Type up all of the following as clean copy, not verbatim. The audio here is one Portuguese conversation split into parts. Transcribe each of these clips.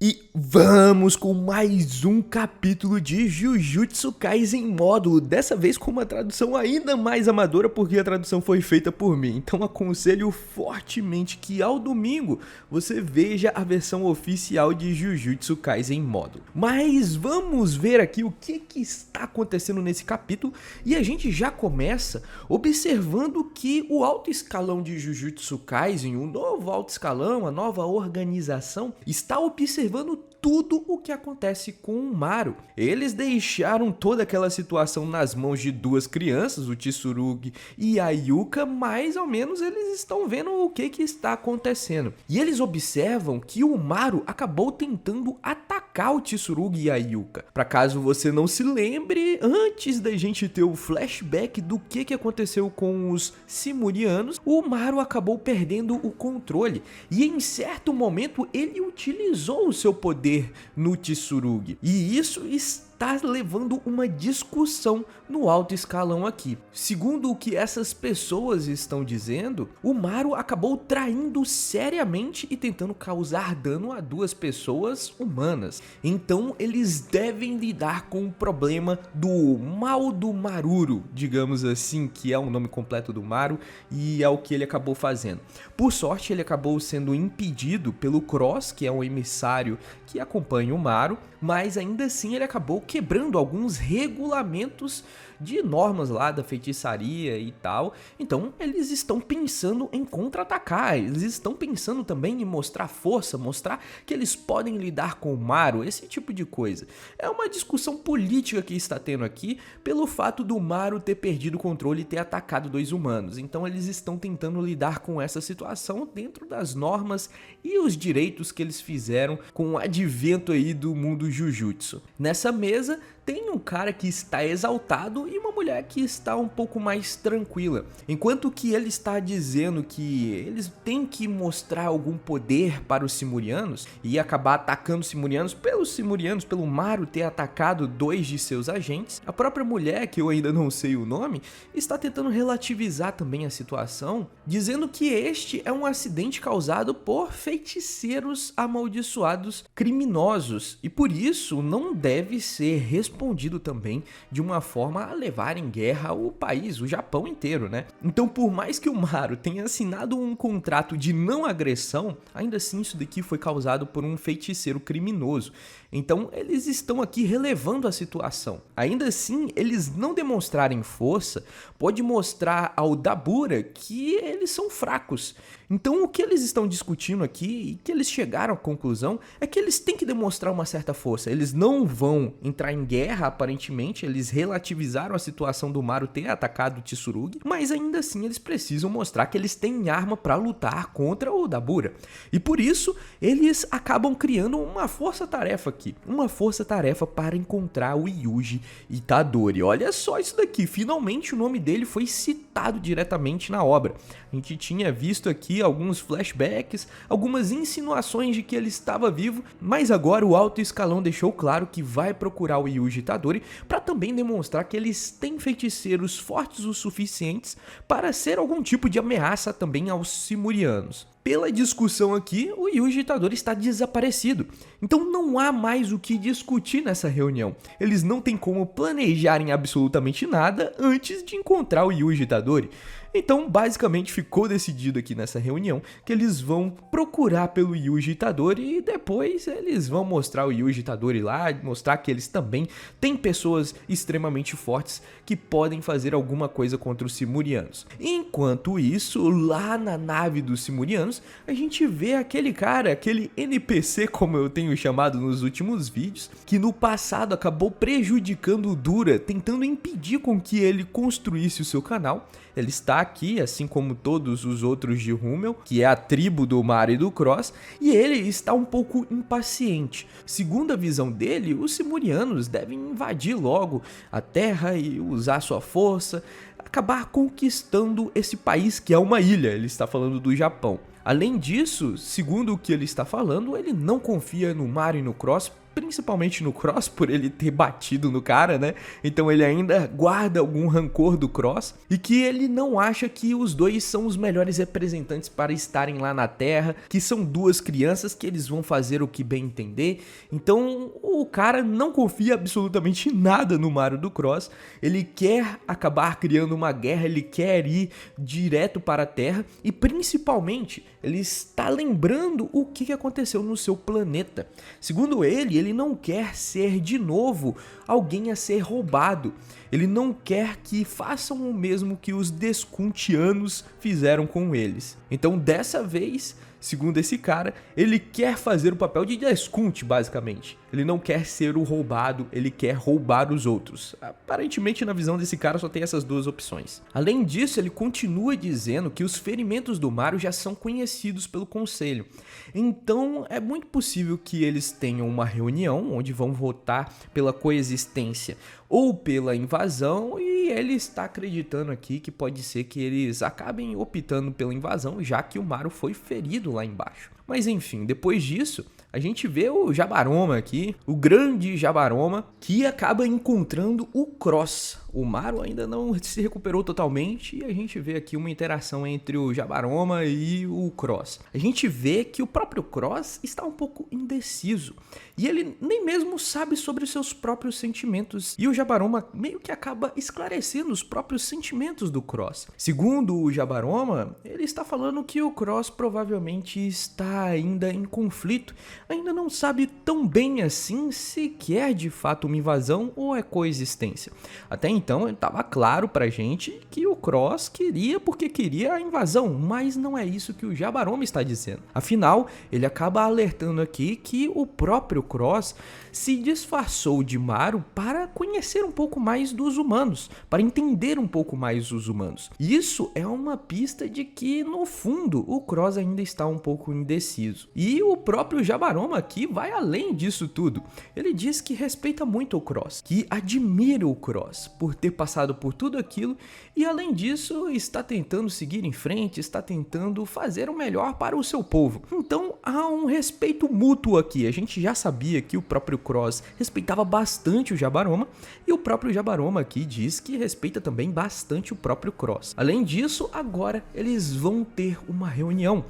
E vamos com mais um capítulo de Jujutsu Kaisen módulo, dessa vez com uma tradução ainda mais amadora porque a tradução foi feita por mim. Então aconselho fortemente que ao domingo você veja a versão oficial de Jujutsu Kaisen módulo. Mas vamos ver aqui o que está acontecendo nesse capítulo e a gente já começa observando que o alto escalão de Jujutsu Kaisen, o novo alto escalão, a nova organização, está observando tudo o que acontece com o Maru. Eles deixaram toda aquela situação nas mãos de duas crianças, o Tsurugi e a Yuka, mas ao menos eles estão vendo o que está acontecendo. E eles observam que o Maru acabou tentando atacar o Tsurugi e a Yuka. Para caso você não se lembre, antes da gente ter o flashback do que aconteceu com os Simurianos, o Maru acabou perdendo o controle e em certo momento ele utilizou o seu poder no Tsurugi. E isso está levando uma discussão no alto escalão aqui. Segundo o que essas pessoas estão dizendo, o Maru acabou traindo seriamente e tentando causar dano a duas pessoas humanas. Então eles devem lidar com o problema do mal do Maruru, digamos assim, que é o nome completo do Maru e é o que ele acabou fazendo. Por sorte, ele acabou sendo impedido pelo Cross, que é um emissário que acompanha o Maru, mas ainda assim ele acabou quebrando alguns regulamentos de normas lá da feitiçaria e tal. Então eles estão pensando em contra-atacar, eles estão pensando também em mostrar força, mostrar que eles podem lidar com o Maru, esse tipo de coisa. É uma discussão política que está tendo aqui pelo fato do Maru ter perdido o controle e ter atacado dois humanos. Então eles estão tentando lidar com essa situação dentro das normas e os direitos que eles fizeram com o advento aí do mundo Jujutsu. Nessa mesa tem um cara que está exaltado e uma mulher que está um pouco mais tranquila. Enquanto que ele está dizendo que eles têm que mostrar algum poder para os Simurianos e acabar atacando os Simurianos, pelo Maru ter atacado dois de seus agentes, a própria mulher, que eu ainda não sei o nome, está tentando relativizar também a situação, dizendo que este é um acidente causado por feiticeiros amaldiçoados criminosos e por isso não deve ser respondido também de uma forma a levar em guerra o país, o Japão inteiro, né? Então, por mais que o Maru tenha assinado um contrato de não agressão, ainda assim isso daqui foi causado por um feiticeiro criminoso. Então, eles estão aqui relevando a situação. Ainda assim, eles não demonstrarem força pode mostrar ao Dabura que eles são fracos. Então, o que eles estão discutindo aqui e que eles chegaram à conclusão é que eles têm que demonstrar uma certa força. Eles não vão entrar em guerra, aparentemente, eles relativizaram a situação do Maru ter atacado o Tsurugi, mas ainda assim eles precisam mostrar que eles têm arma para lutar contra o Dabura. E por isso, eles acabam criando uma força-tarefa aqui, uma força-tarefa para encontrar o Yuji Itadori. Olha só isso daqui, finalmente o nome dele foi citado diretamente na obra. A gente tinha visto aqui alguns flashbacks, algumas insinuações de que ele estava vivo, mas agora o alto escalão deixou claro que vai procurar o Yuji Itadori para também demonstrar que eles têm feiticeiros fortes o suficientes para ser algum tipo de ameaça também aos Simurianos. Pela discussão aqui, o Yuji Itadori está desaparecido, então não há mais o que discutir nessa reunião. Eles não têm como planejarem absolutamente nada antes de encontrar o Yuji Itadori. Então, basicamente, ficou decidido aqui nessa reunião que eles vão procurar pelo Yuji Itadori e depois eles vão mostrar o Yuji Itadori lá, mostrar que eles também têm pessoas extremamente fortes que podem fazer alguma coisa contra os Simurianos. Enquanto isso, lá na nave dos Simurianos, a gente vê aquele cara, aquele NPC, como eu tenho chamado nos últimos vídeos, que no passado acabou prejudicando o Dura, tentando impedir com que ele construísse o seu canal. Ele está aqui, assim como todos os outros de Hummel, que é a tribo do Maru e do Cross, e ele está um pouco impaciente. Segundo a visão dele, os Simurianos devem invadir logo a Terra e usar sua força, acabar conquistando esse país que é uma ilha, ele está falando do Japão. Além disso, segundo o que ele está falando, ele não confia no Maru e no Cross principalmente no Cross, por ele ter batido no cara, né? Então ele ainda guarda algum rancor do Cross e que ele não acha que os dois são os melhores representantes para estarem lá na Terra, que são duas crianças que eles vão fazer o que bem entender. Então o cara não confia absolutamente nada no Maru do Cross, ele quer acabar criando uma guerra, ele quer ir direto para a Terra e principalmente ele está lembrando o que aconteceu no seu planeta. Segundo ele não quer ser de novo alguém a ser roubado. Ele não quer que façam o mesmo que os Deskuntianos fizeram com eles. Então, dessa vez, segundo esse cara, ele quer fazer o papel de Deskunt, basicamente. Ele não quer ser o roubado, ele quer roubar os outros. Aparentemente, na visão desse cara, só tem essas duas opções. Além disso, ele continua dizendo que os ferimentos do Maru já são conhecidos pelo Conselho. Então, é muito possível que eles tenham uma reunião onde vão votar pela coexistência ou pela invasão, e ele está acreditando aqui que pode ser que eles acabem optando pela invasão, já que o Maru foi ferido lá embaixo. Mas enfim, depois disso, a gente vê o Jabaroma aqui, o grande Jabaroma, que acaba encontrando o Cross. O Maru ainda não se recuperou totalmente e a gente vê aqui uma interação entre o Jabaroma e o Cross. A gente vê que o próprio Cross está um pouco indeciso e ele nem mesmo sabe sobre os seus próprios sentimentos. E o Jabaroma meio que acaba esclarecendo os próprios sentimentos do Cross. Segundo o Jabaroma, ele está falando que o Cross provavelmente está ainda em conflito, ainda não sabe tão bem assim se quer de fato uma invasão ou é coexistência. Até então estava claro pra gente que o Cross queria porque queria a invasão, mas não é isso que o Jabaroma está dizendo. Afinal, ele acaba alertando aqui que o próprio Cross se disfarçou de Maru para conhecer um pouco mais dos humanos, para entender um pouco mais os humanos. Isso é uma pista de que, no fundo, o Cross ainda está um pouco indeciso. E o próprio Jabaroma aqui vai além disso tudo. Ele diz que respeita muito o Cross, que admira o Cross por ter passado por tudo aquilo e, além disso, está tentando seguir em frente, está tentando fazer o melhor para o seu povo. Então, há um respeito mútuo aqui. A gente já sabia que o próprio Cross respeitava bastante o Jabaroma e o próprio Jabaroma aqui diz que respeita também bastante o próprio Cross. Além disso, agora eles vão ter uma reunião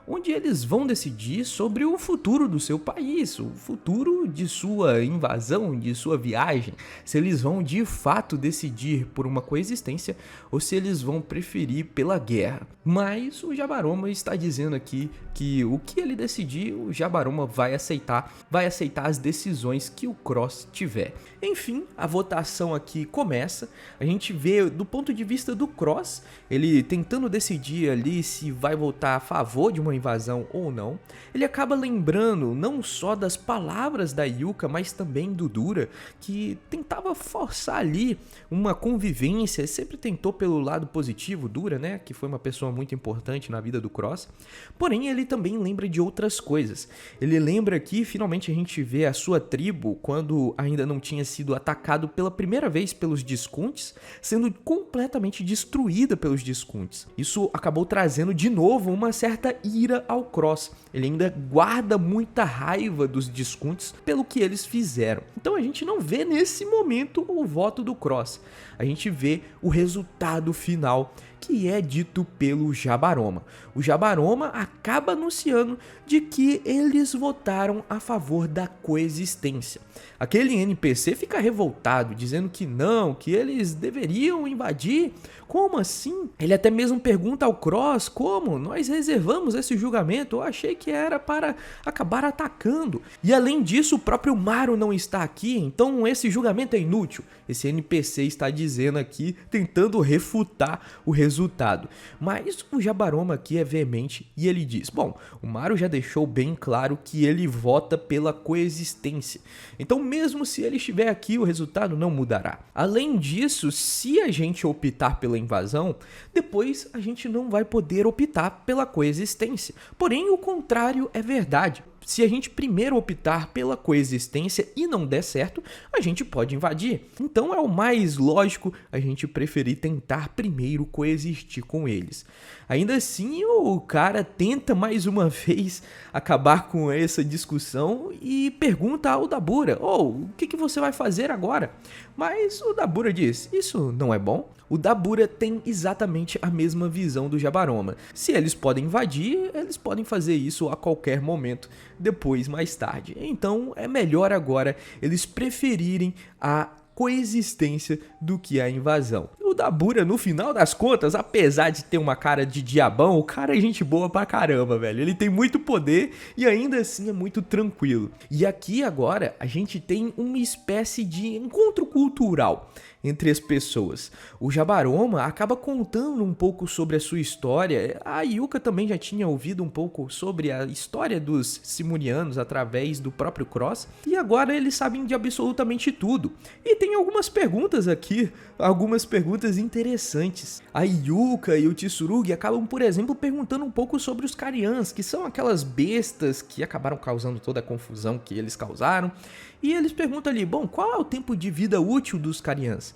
onde eles vão decidir sobre o futuro do seu país, o futuro de sua invasão, de sua viagem, se eles vão de fato decidir por uma coexistência ou se eles vão preferir pela guerra. Mas o Jabaroma está dizendo aqui que o que ele decidir, o Jabaroma vai aceitar as decisões que o Cross tiver. Enfim, a votação aqui começa, a gente vê do ponto de vista do Cross, ele tentando decidir ali se vai votar a favor de uma invasão ou não. Ele acaba lembrando não só das palavras da Yuka, mas também do Dura, que tentava forçar ali uma convivência, sempre tentou pelo lado positivo, Dura, né, que foi uma pessoa muito importante na vida do Cross. Porém, ele também lembra de outras coisas. Ele lembra que finalmente a gente vê a sua tribo, quando ainda não tinha sido atacado pela primeira vez pelos Deskunts, sendo completamente destruída pelos Deskunts. Isso acabou trazendo de novo uma certa ira ao Cross. Ele ainda guarda muita raiva dos Deskunts pelo que eles fizeram. Então a gente não vê nesse momento o voto do Cross. A gente vê o resultado final, que é dito pelo Jabaroma. O Jabaroma acaba anunciando de que eles votaram a favor da coexistência. Aquele NPC fica revoltado, dizendo que não, que eles deveriam invadir. Como assim? Ele até mesmo pergunta ao Cross como nós reservamos esse julgamento, eu achei que era para acabar atacando. E além disso, o próprio Maru não está aqui, então esse julgamento é inútil. Esse NPC está dizendo aqui, tentando refutar o resultado. Mas o Jabaroma aqui é veemente e ele diz, bom, o Maru já deixou bem claro que ele vota pela coexistência. Então mesmo se ele estiver aqui, o resultado não mudará. Além disso, se a gente optar pela invasão, depois a gente não vai poder optar pela coexistência. Porém, o contrário é verdade. se a gente primeiro optar pela coexistência e não der certo, a gente pode invadir. Então é o mais lógico a gente preferir tentar primeiro coexistir com eles. Ainda assim, o cara tenta mais uma vez acabar com essa discussão e pergunta ao Dabura: o que você vai fazer agora? Mas o Dabura diz: isso não é bom. O Dabura tem exatamente a mesma visão do Jabaroma. Se eles podem invadir, eles podem fazer isso a qualquer momento, depois, mais tarde. Então é melhor agora eles preferirem a coexistência do que a invasão. O Dabura, no final das contas, apesar de ter uma cara de diabão, o cara é gente boa pra caramba, velho. Ele tem muito poder e ainda assim é muito tranquilo. E aqui agora a gente tem uma espécie de encontro cultural entre as pessoas. O Jabaroma acaba contando um pouco sobre a sua história. A Yuka também já tinha ouvido um pouco sobre a história dos Simurianos através do próprio Cross. E agora eles sabem de absolutamente tudo. E tem algumas perguntas aqui, algumas perguntas interessantes. A Yuka e o Tsurugi acabam, por exemplo, perguntando um pouco sobre os Karyans, que são aquelas bestas que acabaram causando toda a confusão que eles causaram. E eles perguntam ali, qual é o tempo de vida útil dos Karyans?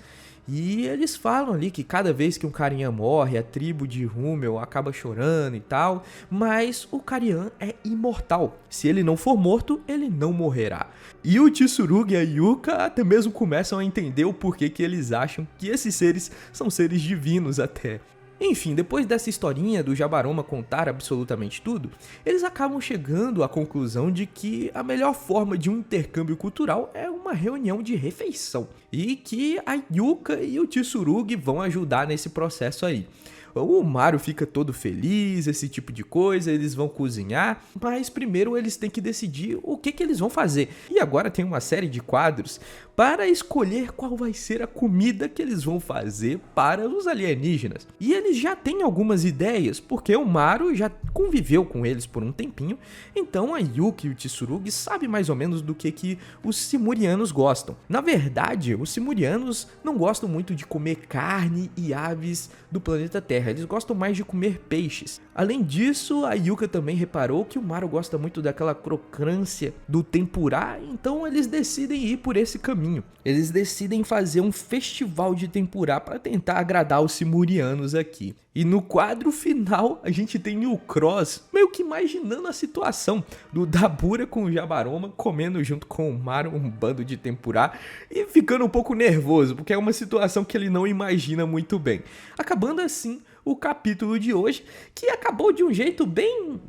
E eles falam ali que cada vez que um Karyan morre, a tribo de Hummel acaba chorando e tal, mas o Karyan é imortal. Se ele não for morto, ele não morrerá. E o Tsurugi e a Yuka até mesmo começam a entender o porquê que eles acham que esses seres são seres divinos até. Enfim, depois dessa historinha do Jabaroma contar absolutamente tudo, eles acabam chegando à conclusão de que a melhor forma de um intercâmbio cultural é uma reunião de refeição, e que a Yuka e o Tsurugi vão ajudar nesse processo aí. O Maru fica todo feliz, esse tipo de coisa, eles vão cozinhar, mas primeiro eles têm que decidir o que eles vão fazer. E agora tem uma série de quadros para escolher qual vai ser a comida que eles vão fazer para os alienígenas. E eles já têm algumas ideias, porque o Maru já conviveu com eles por um tempinho, então a Yuki e o Tsurugi sabem mais ou menos do que os Simurianos gostam. Na verdade, os Simurianos não gostam muito de comer carne e aves do planeta Terra, eles gostam mais de comer peixes. Além disso, a Yuka também reparou que o Maru gosta muito daquela crocância do tempurá, então eles decidem ir por esse caminho. Eles decidem fazer um festival de tempurá para tentar agradar os Simurianos aqui. E no quadro final, a gente tem o Cross meio que imaginando a situação do Dabura com o Jabaroma comendo junto com o Maru um bando de tempurá e ficando um pouco nervoso, porque é uma situação que ele não imagina muito bem. Acabando assim o capítulo de hoje, que acabou de um jeito bem,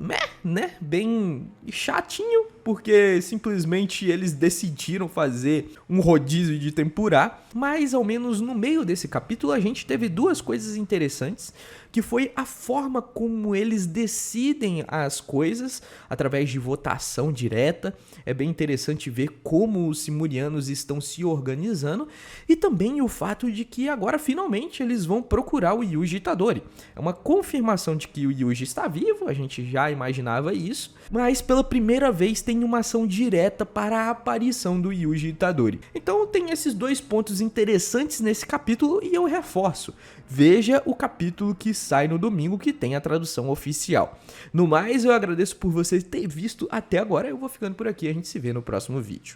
bem chatinho, porque simplesmente eles decidiram fazer um rodízio de tempurá, mas ao menos no meio desse capítulo a gente teve duas coisas interessantes, que foi a forma como eles decidem as coisas através de votação direta. É bem interessante ver como os Simurianos estão se organizando, e também o fato de que agora finalmente eles vão procurar o Yuji Itadori. É uma confirmação de que o Yuji está vivo, a gente já imaginava isso, mas pela primeira vez tem uma ação direta para a aparição do Yuji Itadori. Então tem esses dois pontos interessantes nesse capítulo e eu reforço. Veja o capítulo que sai no domingo, que tem a tradução oficial. No mais, eu agradeço por vocês terem visto até agora. Eu vou ficando por aqui, a gente se vê no próximo vídeo.